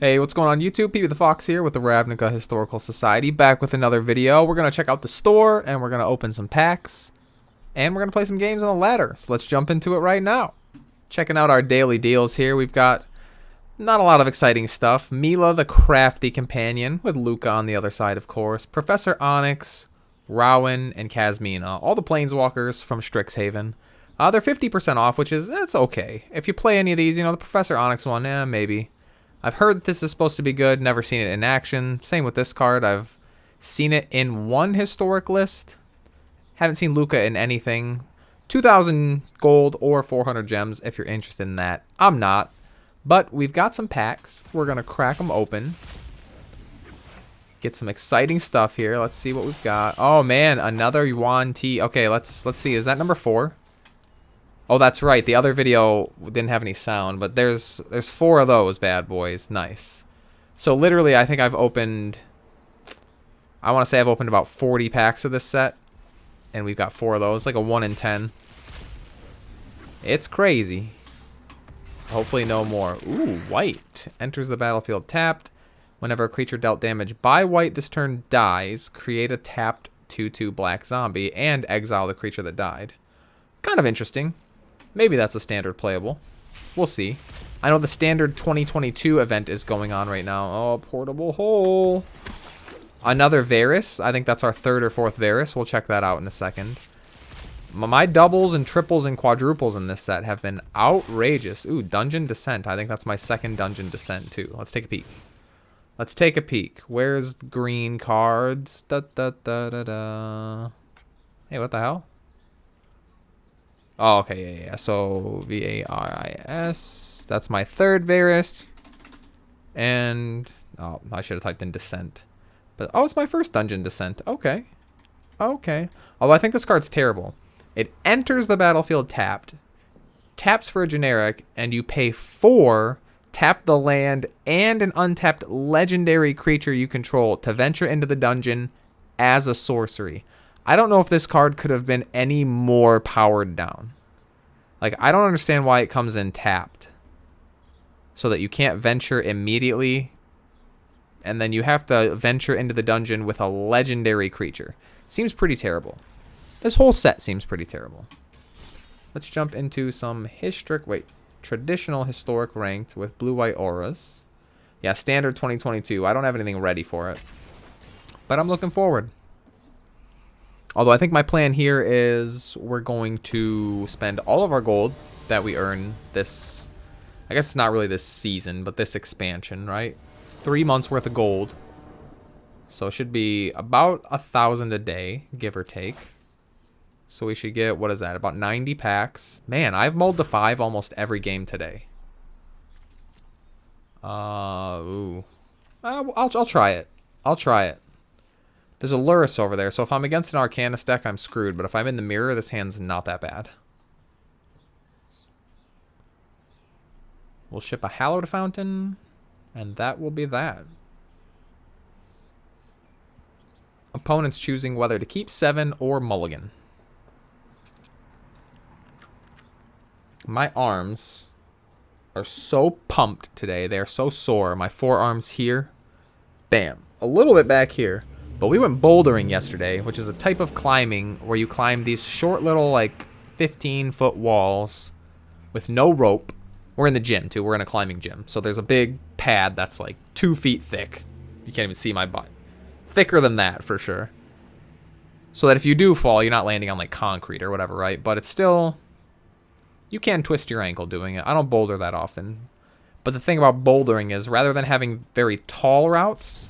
Hey, what's going on YouTube? PB the Fox here with the Ravnica Historical Society, back with another video. We're going to check out the store, and we're going to open some packs, and we're going to play some games on the ladder. So let's jump into it right now. Checking out our daily deals here. We've got not a lot of exciting stuff. Mila the Crafty Companion, with Luca on the other side, of course. Professor Onyx, Rowan, and Kasmina. All the Planeswalkers from Strixhaven. They're 50% off, which is, that's okay. If you play any of these, the Professor Onyx one, maybe. I've heard this is supposed to be good, never seen it in action. Same with this card. I've seen it in one historic list. Haven't seen Luca in anything. 2,000 gold or 400 gems if you're interested in that. I'm not. But we've got some packs. We're going to crack them open. Get some exciting stuff here. Let's see what we've got. Oh man, another Yuan T. Okay, let's see. Is that number 4? Oh, that's right. The other video didn't have any sound, but there's 4 of those bad boys. Nice. So literally, I think I've opened, I want to say I've opened about 40 packs of this set, and we've got 4 of those, like a 1 in 10. It's crazy. Hopefully no more. Ooh, white. Enters the battlefield tapped. Whenever a creature dealt damage by white this turn dies, create a tapped 2/2 black zombie and exile the creature that died. Kind of interesting. Maybe that's a standard playable. We'll see. I know the standard 2022 event is going on right now. Oh, portable hole. Another Varus. I think that's our 3rd or 4th Varus. We'll check that out in a second. My doubles and triples and quadruples in this set have been outrageous. Ooh, Dungeon Descent. I think that's my 2nd Dungeon Descent too. Let's take a peek. Let's take a peek. Where's green cards? Da, da, da, da, da. Hey, what the hell? Oh, okay, yeah. So, Varis. That's my 3rd Varus. And, oh, I should have typed in Descent. But, oh, it's my 1st Dungeon Descent. Okay. Okay. Although I think this card's terrible. It enters the battlefield tapped, taps for a generic, and you pay 4, tap the land, and an untapped legendary creature you control to venture into the dungeon as a sorcery. I don't know if this card could have been any more powered down. Like, I don't understand why it comes in tapped. So that you can't venture immediately. And then you have to venture into the dungeon with a legendary creature. Seems pretty terrible. This whole set seems pretty terrible. Let's jump into some traditional historic ranked with blue-white auras. Yeah, standard 2022. I don't have anything ready for it. But I'm looking forward. Although I think my plan here is we're going to spend all of our gold that we earn this, I guess it's not really this season, but this expansion, right? It's 3 months worth of gold. So it should be about 1,000 a day, give or take. So we should get, what is that, about 90 packs. Man, I've mulled to 5 almost every game today. Ooh. I'll try it. I'll try it. There's a Luris over there, so if I'm against an Arcanist deck, I'm screwed. But if I'm in the mirror, this hand's not that bad. We'll ship a Hallowed Fountain, and that will be that. Opponents choosing whether to keep 7 or mulligan. My arms are so pumped today. They are so sore. My forearms here. Bam. A little bit back here. But we went bouldering yesterday, which is a type of climbing where you climb these short little, like, 15-foot walls with no rope. We're in the gym, too. We're in a climbing gym. So there's a big pad that's, like, 2 feet thick. You can't even see my butt. Thicker than that, for sure. So that if you do fall, you're not landing on, like, concrete or whatever, right? But it's still... You can twist your ankle doing it. I don't boulder that often. But the thing about bouldering is, rather than having very tall routes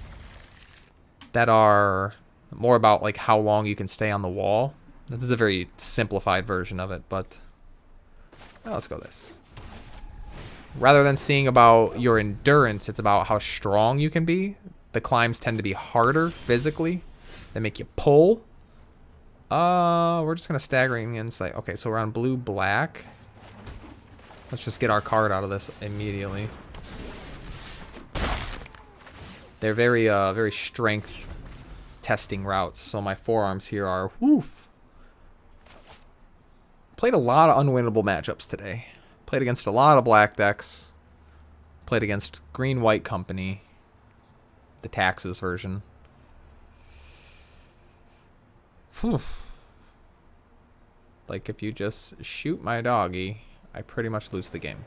that are more about like how long you can stay on the wall. This is a very simplified version of it, but let's go this. Rather than seeing about your endurance, it's about how strong you can be. The climbs tend to be harder physically. They make you pull. We're just gonna staggering insight. Okay, so we're on blue black. Let's just get our card out of this immediately. They're very very strength testing routes, so my forearms here are woof. Played a lot of unwinnable matchups today. Played against a lot of black decks. Played against Green-White Company. The taxes version. Whew. Like, if you just shoot my doggy, I pretty much lose the game.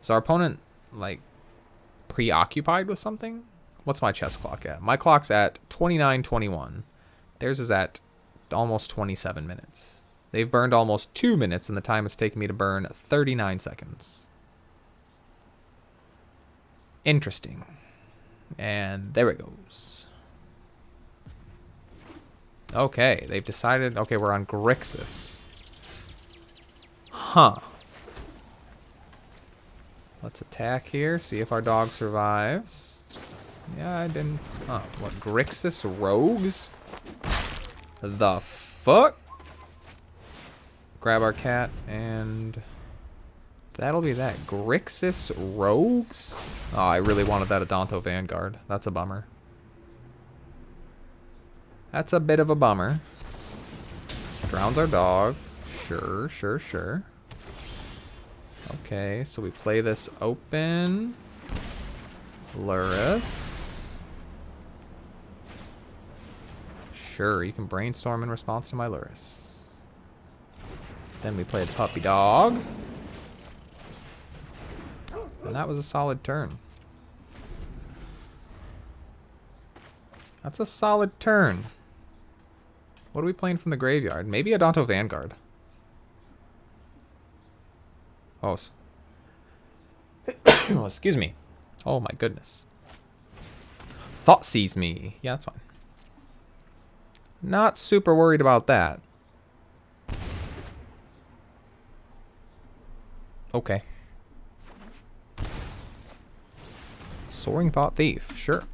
Is our opponent, like, preoccupied with something? What's my chess clock at? My clock's at 29:21. Theirs is at almost 27 minutes. They've burned almost 2 minutes in the time it's taken me to burn 39 seconds. Interesting. And there it goes. Okay, they've decided... Okay, we're on Grixis. Huh. Let's attack here, see if our dog survives. Yeah, I didn't... Huh, what, Grixis Rogues? The fuck? Grab our cat, and... That'll be that. Grixis Rogues? Oh, I really wanted that Adonto Vanguard. That's a bummer. That's a bit of a bummer. Drowns our dog. Sure, sure, sure. Okay, so we play this open. Luris. Sure, you can brainstorm in response to my Luris. Then we play the puppy dog. And that was a solid turn. That's a solid turn. What are we playing from the graveyard? Maybe Adonto Vanguard. Oh. Oh, excuse me. Oh my goodness. Thought sees me. Yeah, that's fine. Not super worried about that. Okay. Soaring Thought Thief, sure.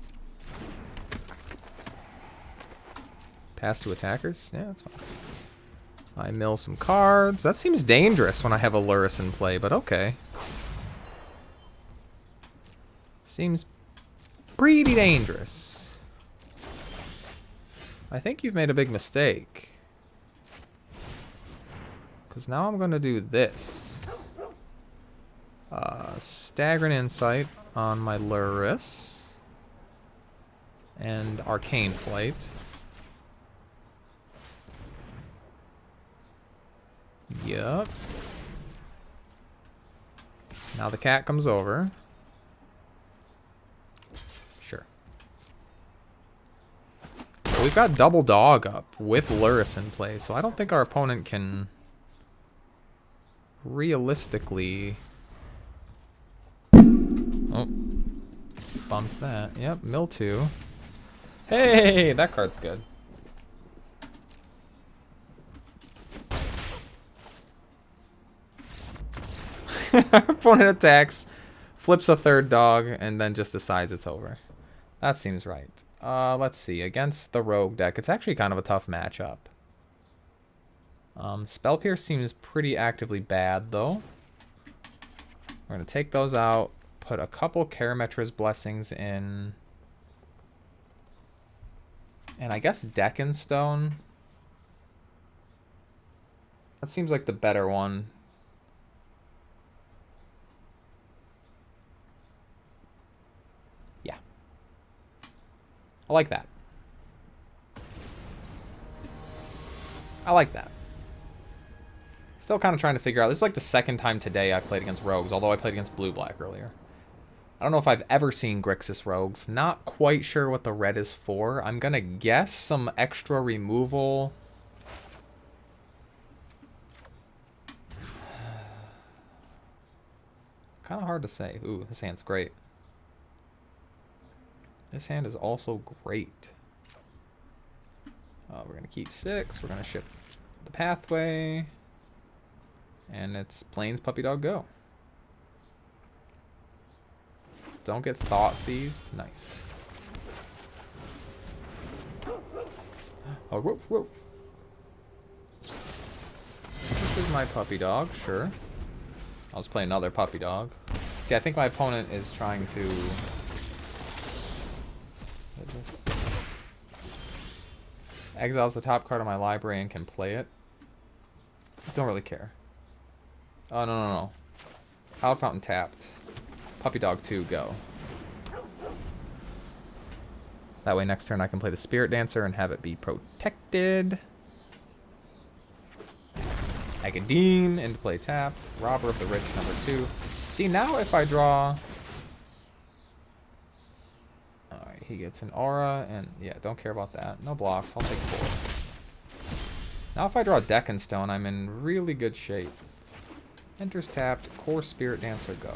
Pass to attackers? Yeah, that's fine. I mill some cards. That seems dangerous when I have a Luris in play, but okay. Seems pretty dangerous. I think you've made a big mistake. Because now I'm going to do this. Staggering Insight on my Luris. And Arcane Flight. Yup. Now the cat comes over. Sure. So we've got double dog up with Luris in play, so I don't think our opponent can realistically... Oh. Bumped that. Yep, mill 2. Hey, that card's good. Opponent attacks, flips a third dog, and then just decides it's over. That seems right. Let's see. Against the rogue deck, it's actually kind of a tough matchup. Spell Pierce seems pretty actively bad, though. We're going to take those out, put a couple Karametra's Blessings in, and I guess Deccan Stone. That seems like the better one. I like that. I like that. Still kind of trying to figure out. This is like the second time today I've played against rogues, although I played against blue-black earlier. I don't know if I've ever seen Grixis rogues. Not quite sure what the red is for. I'm going to guess some extra removal. Kind of hard to say. Ooh, this hand's great. This hand is also great. We're going to keep 6. We're going to ship the pathway. And it's Plains Puppy Dog Go. Don't get Thought Seized. Nice. Oh, woof, woof. This is my puppy dog, sure. I'll just play another puppy dog. See, I think my opponent is trying to... Exiles the top card of my library and can play it. Don't really care. Oh, no, no, no. Hallowed Fountain tapped. Puppy Dog 2, go. That way next turn I can play the Spirit Dancer and have it be protected. Agadine into play tap. Robber of the Rich, number 2. See, now if I draw... Alright, he gets an aura, and yeah, don't care about that. No blocks, I'll take 4. Now if I draw Deck and Stone, I'm in really good shape. Enters tapped, Core Spirit Dancer, go.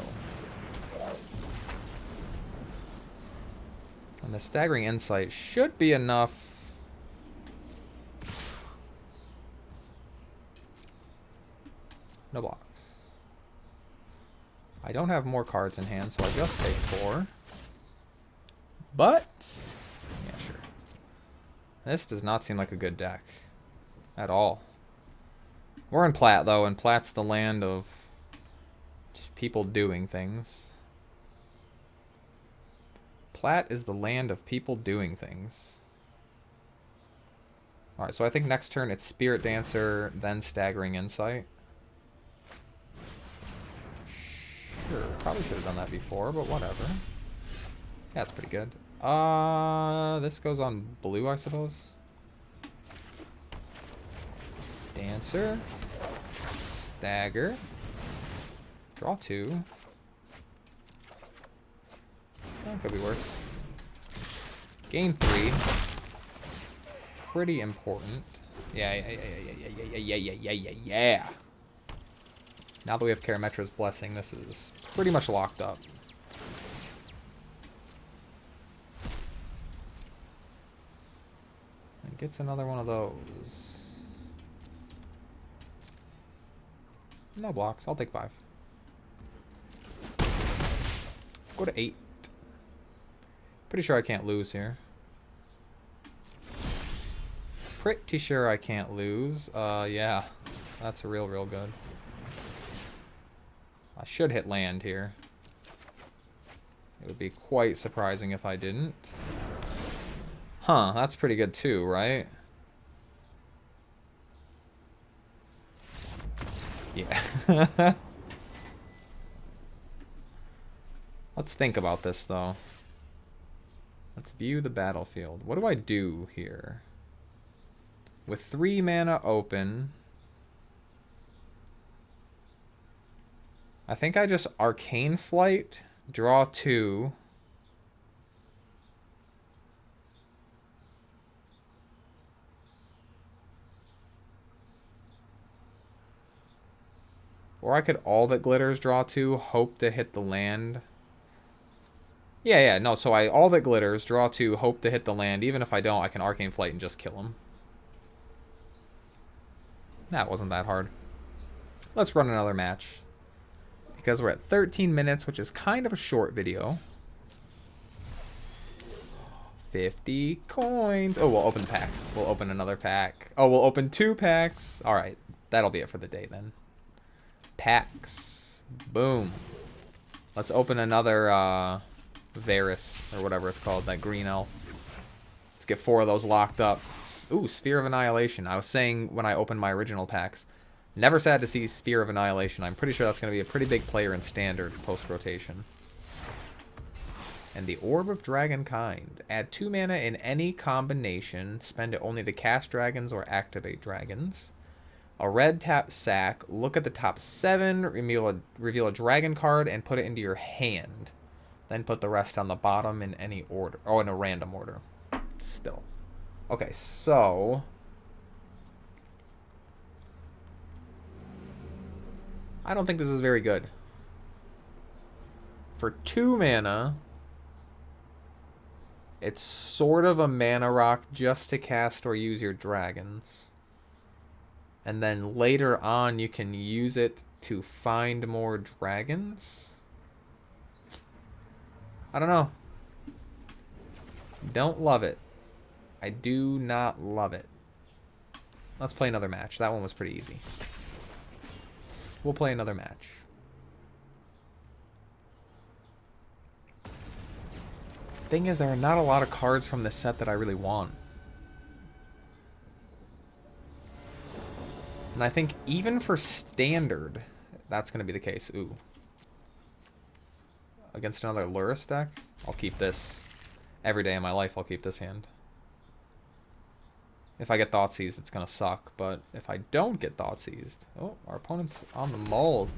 And the Staggering Insight should be enough. No blocks. I don't have more cards in hand, so I just take 4. But, yeah, sure. This does not seem like a good deck at all. We're in Plat, though, and Plat's the land of just people doing things. Plat is the land of people doing things. Alright, so I think next turn it's Spirit Dancer, then Staggering Insight. Sure, probably should have done that before, but whatever. Yeah, it's pretty good. This goes on blue, I suppose. Dancer. Stagger. Draw 2. That could be worse. Gain 3. Pretty important. Yeah. Now that we have Karametra's Blessing, this is pretty much locked up. And gets another one of those. No blocks. I'll take 5. Go to 8. Pretty sure I can't lose here. Pretty sure I can't lose. Yeah. That's real good. I should hit land here. It would be quite surprising if I didn't. Huh, that's pretty good too, right? Yeah. Let's think about this, though. Let's view the battlefield. What do I do here? With 3 mana open... I think I just Arcane Flight, draw 2. Or I could All That Glitters, draw 2, hope to hit the land. Yeah, no, so I All That Glitters, draw 2, hope to hit the land. Even if I don't, I can Arcane Flight and just kill him. That wasn't that hard. Let's run another match. Because we're at 13 minutes, which is kind of a short video. 50 coins. Oh, we'll open a pack. We'll open another pack. Oh, we'll open 2 packs. All right, that'll be it for the day then. Packs. Boom. Let's open another Varus, or whatever it's called, that green elf. Let's get 4 of those locked up. Ooh, Sphere of Annihilation. I was saying when I opened my original packs, never sad to see Sphere of Annihilation. I'm pretty sure that's going to be a pretty big player in Standard post-rotation. And the Orb of Dragonkind. Add 2 mana in any combination. Spend it only to cast dragons or activate dragons. A red tap sack. Look at the top 7. Reveal a dragon card and put it into your hand. Then put the rest on the bottom in any order. Oh, in a random order. Still. Okay, so... I don't think this is very good. For 2 mana, it's sort of a mana rock just to cast or use your dragons. And then later on, you can use it to find more dragons. I don't know. Don't love it. I do not love it. Let's play another match. That one was pretty easy. We'll play another match. Thing is, there are not a lot of cards from this set that I really want. And I think even for Standard, that's going to be the case. Ooh. against another Lurrus deck, I'll keep this. Every day of my life, I'll keep this hand. If I get Thoughtseized, it's going to suck. But if I don't get Thoughtseized... Oh, our opponent's on the mold.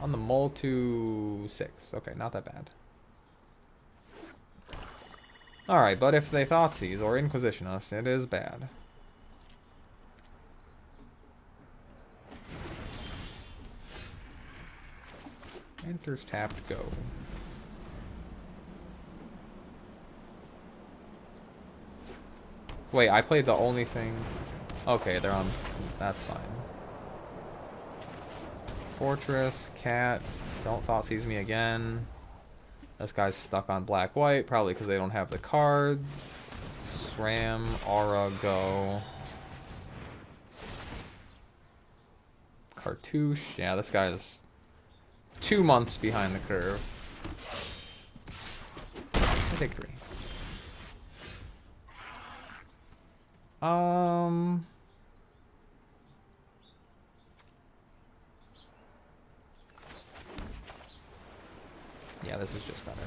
On the mold to 6. Okay, not that bad. Alright, but if they Thoughtseize or Inquisition us, it is bad. Enters tapped, go. Wait, I played the only thing... Okay, they're on... That's fine. Fortress, Cat, don't Thoughtseize me again. This guy's stuck on black-white, probably because they don't have the cards. SRAM, Aura, go. Cartouche, yeah, this guy's 2 months behind the curve. Victory. Yeah, this is just better.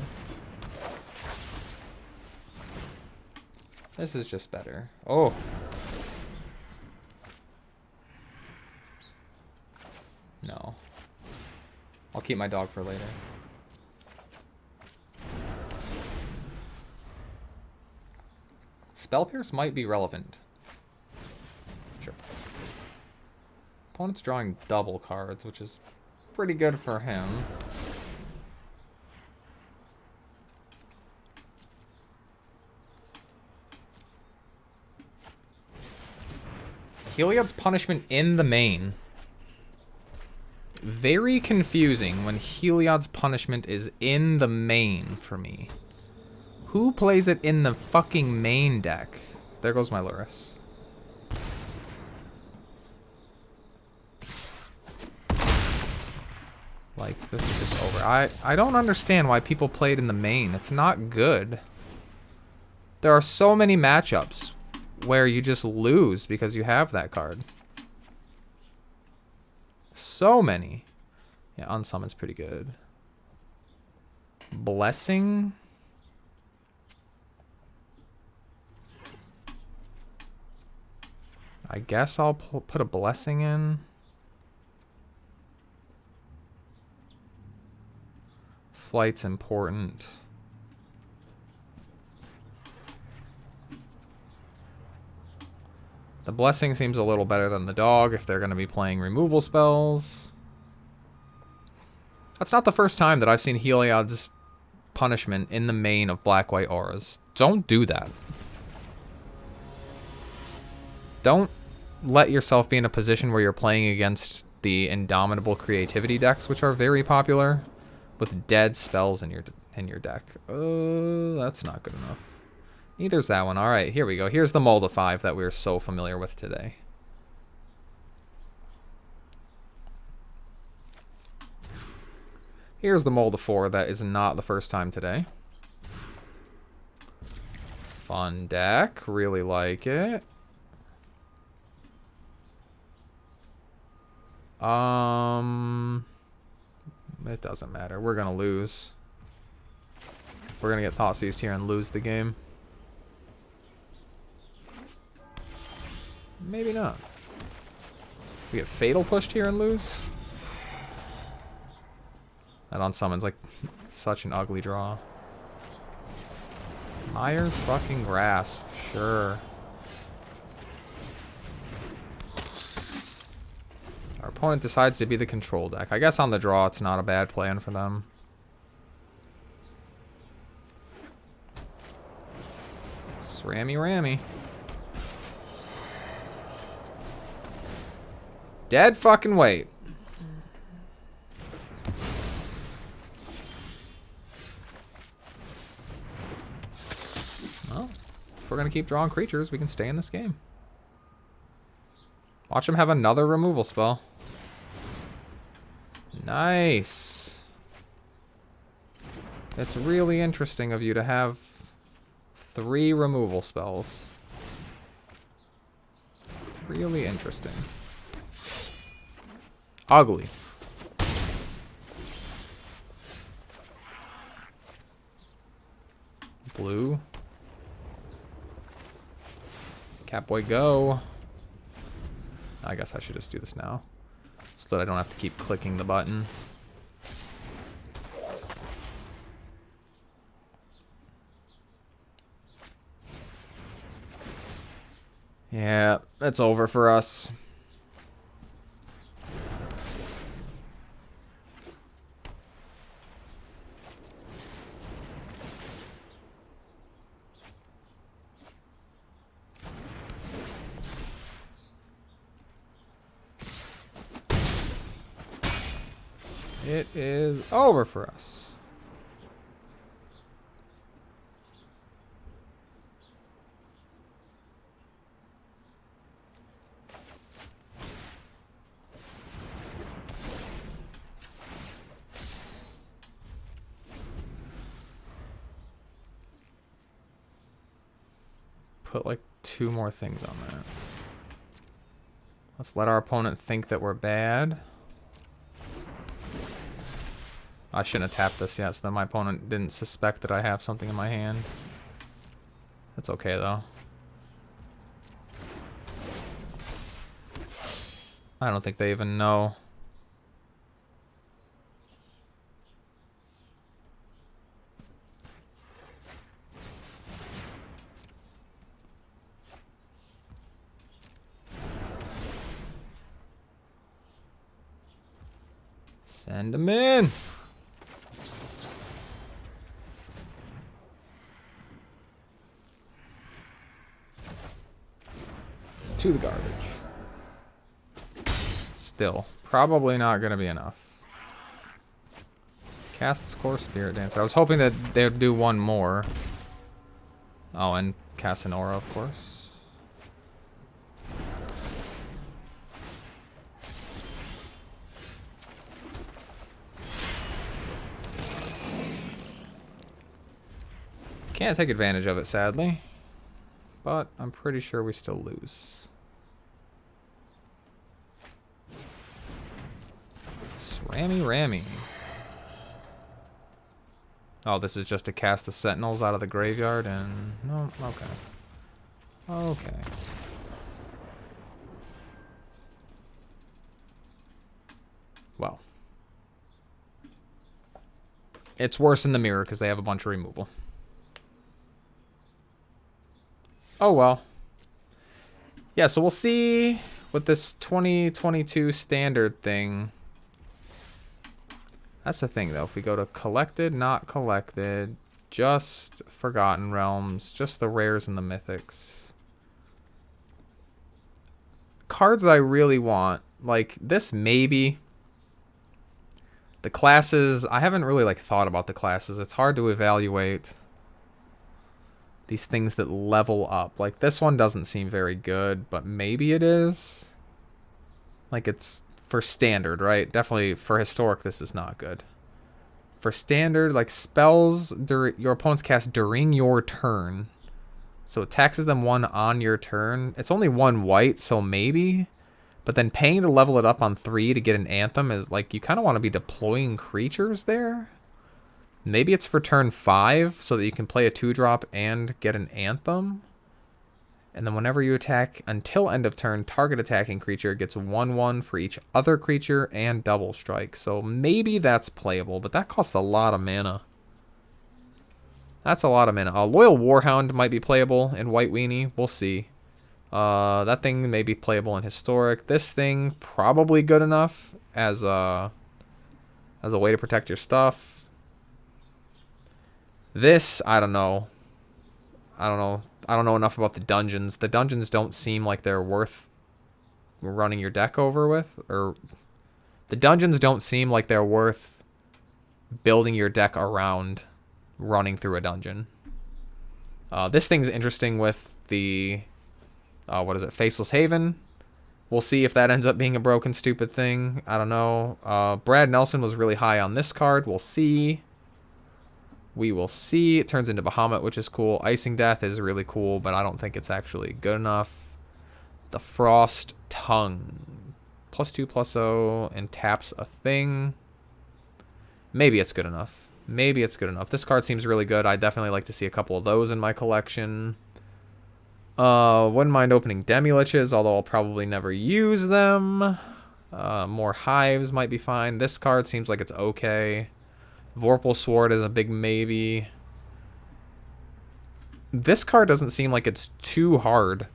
This is just better. Oh. No. I'll keep my dog for later. Spell Pierce might be relevant. Sure. Opponent's drawing double cards, which is pretty good for him. Heliod's Punishment in the main. Very confusing when Heliod's Punishment is in the main for me. Who plays it in the fucking main deck? There goes my Lurrus. Like, this is just over. I don't understand why people play it in the main. It's not good. There are so many matchups where you just lose because you have that card. So many. Yeah, Unsummon's pretty good. Blessing? I guess I'll put a Blessing in. Flight's important. The Blessing seems a little better than the dog if they're going to be playing removal spells. That's not the first time that I've seen Heliod's Punishment in the main of black-white auras. Don't do that. Don't let yourself be in a position where you're playing against the Indomitable Creativity decks, which are very popular, with dead spells in your deck. Oh, that's not good enough. Neither's that one. All right, here we go. Here's the mold of 5 that we're so familiar with today. Here's the mold of 4 that is not the first time today. Fun deck. Really like it. It doesn't matter. We're gonna lose. We're gonna get Thoughtseized here and lose the game. Maybe not. We get Fatal pushed here and lose. That Unsummon's like such an ugly draw. Myers fucking Grasp, sure. Our opponent decides to be the control deck. I guess on the draw it's not a bad plan for them. Srammy Rammy. Dead fucking weight. Well, if we're gonna keep drawing creatures, we can stay in this game. Watch him have another removal spell. Nice. It's really interesting of you to have 3 removal spells. Really interesting. Ugly. Blue. Catboy, go. I guess I should just do this now, so that I don't have to keep clicking the button. Yeah, it's over for us. It is over for us. Put like 2 more things on that. Let's let our opponent think that we're bad. I shouldn't have tapped this yet, so that my opponent didn't suspect that I have something in my hand. That's okay, though. I don't think they even know. Send them in. To the garbage. Still, probably not going to be enough. Cast Score Spirit Dancer. I was hoping that they would do one more. Oh, and cast an aura, of course. Can't take advantage of it, sadly. But I'm pretty sure we still lose. Rammy Rammy. Oh, this is just to cast the Sentinels out of the graveyard and... No, okay. Okay. Well. It's worse in the mirror because they have a bunch of removal. Oh well. Yeah, so we'll see with this 2022 standard thing. That's the thing, though. If we go to collected, not collected, just Forgotten Realms, just the rares and the mythics. Cards I really want, like this maybe. The classes, I haven't really like thought about the classes. It's hard to evaluate these things that level up. Like this one doesn't seem very good, but maybe it is. Like it's for standard, right? Definitely for historic, this is not good. For standard, like spells your opponents cast during your turn. So it taxes them 1 on your turn. It's only 1 white, so maybe. But then paying to level it up on 3 to get an Anthem is like, you kind of want to be deploying creatures there. Maybe it's for turn 5, so that you can play a 2-drop and get an Anthem. And then whenever you attack until end of turn, target attacking creature gets 1/1 for each other creature and double strike. So maybe that's playable, but that costs a lot of mana. That's a lot of mana. A Loyal Warhound might be playable in White Weenie. We'll see. That thing may be playable in Historic. This thing probably good enough as a way to protect your stuff. This, I don't know. I don't know enough about the dungeons. The dungeons don't seem like they're worth running your deck over with. Or the dungeons don't seem like they're worth building your deck around running through a dungeon. This thing's interesting with the... what is it? Faceless Haven. We'll see if that ends up being a broken, stupid thing. I don't know. Brad Nelson was really high on this card. We'll see. We will see. It turns into Bahamut, which is cool. Icing Death is really cool, but I don't think it's actually good enough. The Frost Tongue. +2/+0 and taps a thing. Maybe it's good enough. Maybe it's good enough. This card seems really good. I'd definitely like to see a couple of those in my collection. Wouldn't mind opening Demi-Liches, although I'll probably never use them. More Hives might be fine. This card seems like it's okay. Vorpal Sword is a big maybe. This card doesn't seem like it's too hard.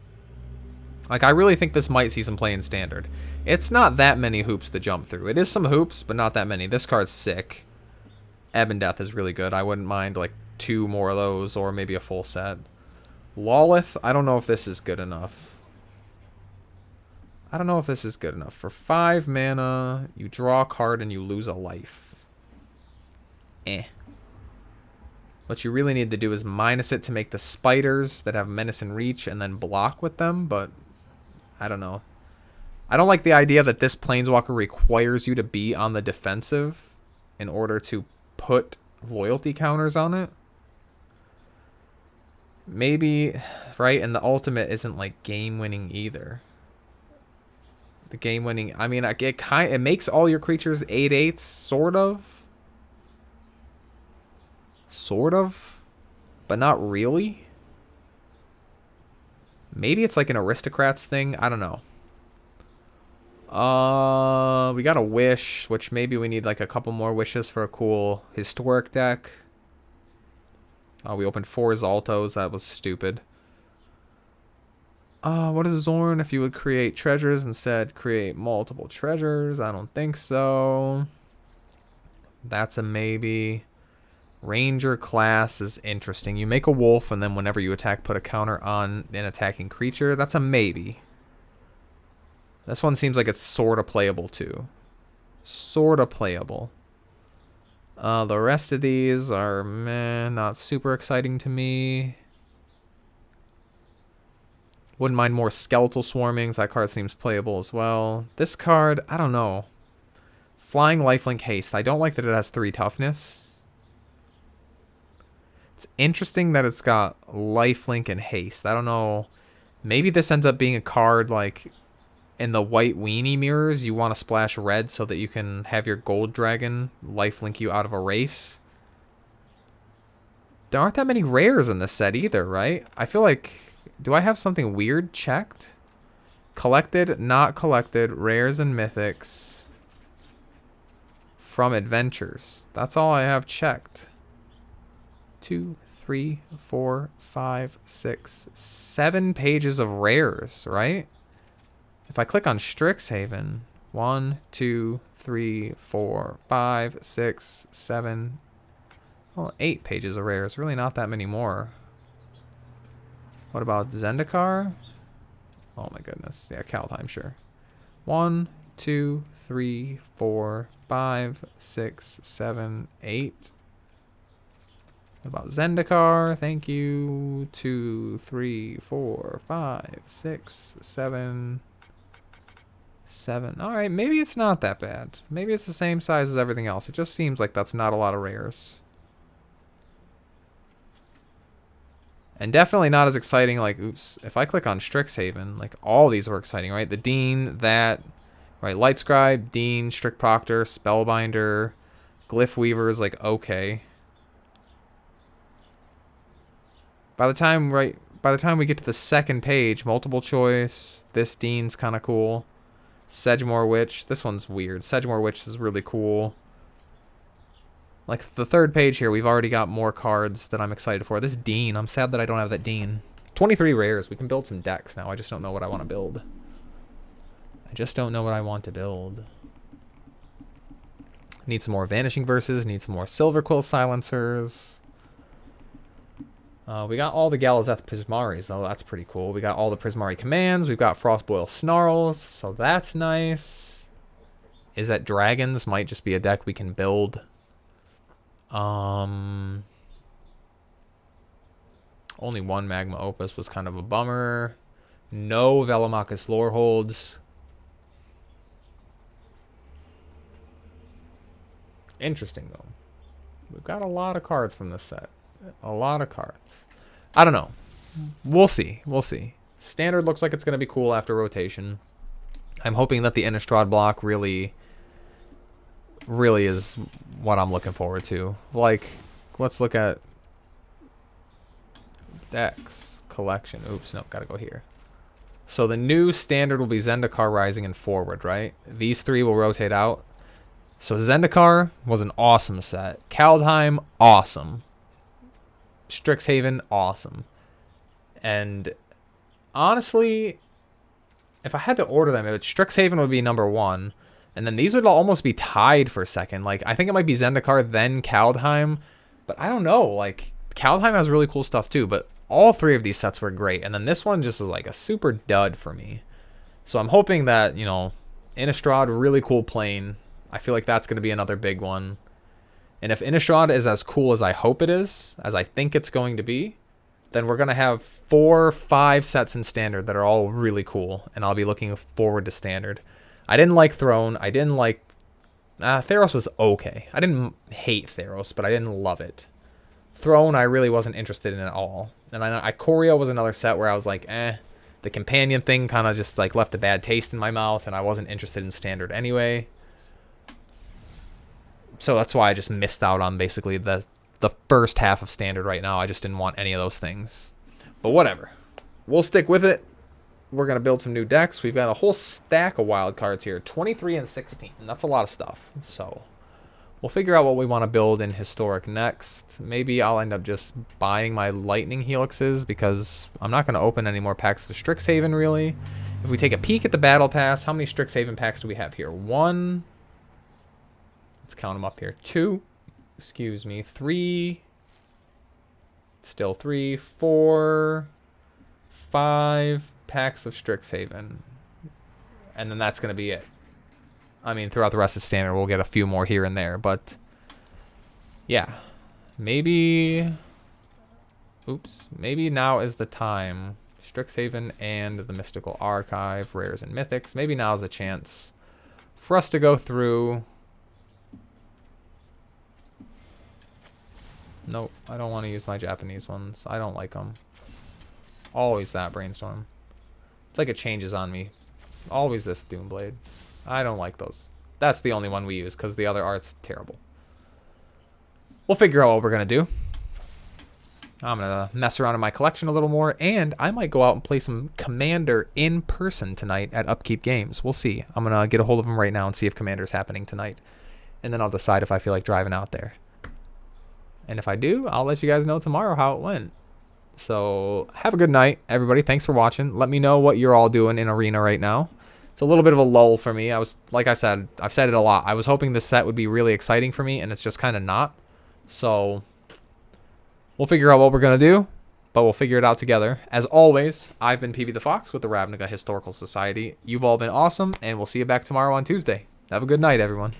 Like, I really think this might see some play in Standard. It's not that many hoops to jump through. It is some hoops, but not that many. This card's sick. Ebb and Death is really good. I wouldn't mind, like, 2 more of those, or maybe a full set. Lawlith, I don't know if this is good enough. I don't know if this is good enough. For 5 mana, you draw a card and you lose a life. What you really need to do is minus it to make the spiders that have Menace and Reach and then block with them, but I don't know. I don't like the idea that this Planeswalker requires you to be on the defensive in order to put loyalty counters on it. Maybe, right? And the ultimate isn't like game-winning either. The game-winning, I mean, it makes all your creatures 8/8s, sort of. Sort of, but not really. Maybe it's like an Aristocrats thing. I don't know. We got a Wish, which maybe we need like a couple more wishes for a cool historic deck. We opened 4 Zaltos. That was stupid. What is Zorn? If you would create treasures instead, create multiple treasures. I don't think so. That's a maybe. Ranger class is interesting. You make a wolf, and then whenever you attack, put a counter on an attacking creature. That's a maybe. This one seems like it's sort of playable, too. Sort of playable. The rest of these are, meh, not super exciting to me. Wouldn't mind more Skeletal Swarmings. That card seems playable as well. This card, I don't know. Flying Lifelink Haste. I don't like that it has 3 toughness. It's interesting that it's got Lifelink and Haste. I don't know. Maybe this ends up being a card like in the white weenie mirrors. You want to splash red so that you can have your gold dragon lifelink you out of a race. There aren't that many rares in this set either, right? I feel like... Do I have something weird checked? Collected, not collected, rares and mythics from adventures. That's all I have checked. 2, 3, 4, 5, 6, 7 pages of rares, right? If I click on Strixhaven, 1, 2, 3, 4, 5, 6, 7, well, 8 pages of rares. Really not that many more. What about Zendikar? Oh my goodness. Yeah, Kaldheim, sure. 1, 2, 3, 4, 5, 6, 7, 8. What about Zendikar? Thank you. 2, 3, 4, 5, 6, 7. 7. Alright, maybe it's not that bad. Maybe it's the same size as everything else. It just seems like that's not a lot of rares. And definitely not as exciting, like, oops, if I click on Strixhaven, like, all these were exciting, right? The Dean, that, right, Light Scribe, Dean, Strict Proctor, Spellbinder, Glyph Weaver is, like, okay. By the time we get to the second page, multiple choice, this Dean's kind of cool. Sedgemoor Witch, this one's weird. Sedgemoor Witch is really cool. Like, the third page here, we've already got more cards that I'm excited for. This Dean, I'm sad that I don't have that Dean. 23 rares. We can build some decks now. I just don't know what I want to build. I just don't know what I want to build. Need some more Vanishing Verses. Need some more Silver Quill Silencers. We got all the Galazeth Prismaris, though. That's pretty cool. We got all the Prismari commands. We've got Frostboil Snarls, so that's nice. Is that Dragons? Might just be a deck we can build. Only one Magma Opus was kind of a bummer. No Velomachus Loreholds. Interesting, though. We've got a lot of cards from this set. A lot of cards. I don't know. We'll see. We'll see. Standard looks like it's going to be cool after rotation. I'm hoping that the Innistrad block really really is what I'm looking forward to. Like, let's look at decks collection. Oops, no, gotta go here. So the new standard will be Zendikar, Rising, and Forward, right? These three will rotate out. So Zendikar was an awesome set. Kaldheim, awesome. Strixhaven, awesome. And honestly, if I had to order them, Strixhaven would be number 1. And then these would almost be tied for second. Like, I think it might be Zendikar, then Kaldheim. But I don't know. Like, Kaldheim has really cool stuff too. But all 3 of these sets were great. And then this one just is like a super dud for me. So I'm hoping that, you know, Innistrad, really cool plane. I feel like that's going to be another big one. And if Innistrad is as cool as I hope it is, as I think it's going to be, then we're going to have 4 or 5 sets in Standard that are all really cool. And I'll be looking forward to Standard. I didn't like Throne. I didn't like... Theros was okay. I didn't hate Theros, but I didn't love it. Throne, I really wasn't interested in at all. And Ikoria was another set where I was like, eh. The companion thing kind of just like left a bad taste in my mouth, and I wasn't interested in Standard anyway. So that's why I just missed out on basically the first half of Standard right now. I just didn't want any of those things. But whatever. We'll stick with it. We're going to build some new decks. We've got a whole stack of wild cards here. 23 and 16. That's a lot of stuff. So we'll figure out what we want to build in Historic next. Maybe I'll end up just buying my Lightning Helixes because I'm not going to open any more packs of Strixhaven, really. If we take a peek at the Battle Pass, how many Strixhaven packs do we have here? 1. Let's count them up here. 2. Excuse me. 3. Still 3. 4. 5 packs of Strixhaven. And then that's going to be it. I mean, throughout the rest of Standard, we'll get a few more here and there. But, yeah. Maybe... Oops. Maybe now is the time. Strixhaven and the Mystical Archive, Rares and Mythics. Maybe now is the chance for us to go through... Nope, I don't want to use my Japanese ones. I don't like them. Always that Brainstorm. It's like it changes on me. Always this Doomblade. I don't like those. That's the only one we use because the other art's terrible. We'll figure out what we're going to do. I'm going to mess around in my collection a little more, and I might go out and play some Commander in person tonight at Upkeep Games. We'll see. I'm going to get a hold of them right now and see if Commander's happening tonight. And then I'll decide if I feel like driving out there. And if I do, I'll let you guys know tomorrow how it went. So have a good night, everybody. Thanks for watching. Let me know what you're all doing in Arena right now. It's a little bit of a lull for me. Like I said, I've said it a lot. I was hoping this set would be really exciting for me, and it's just kind of not. So we'll figure out what we're going to do, but we'll figure it out together. As always, I've been PB the Fox with the Ravnica Historical Society. You've all been awesome, and we'll see you back tomorrow on Tuesday. Have a good night, everyone.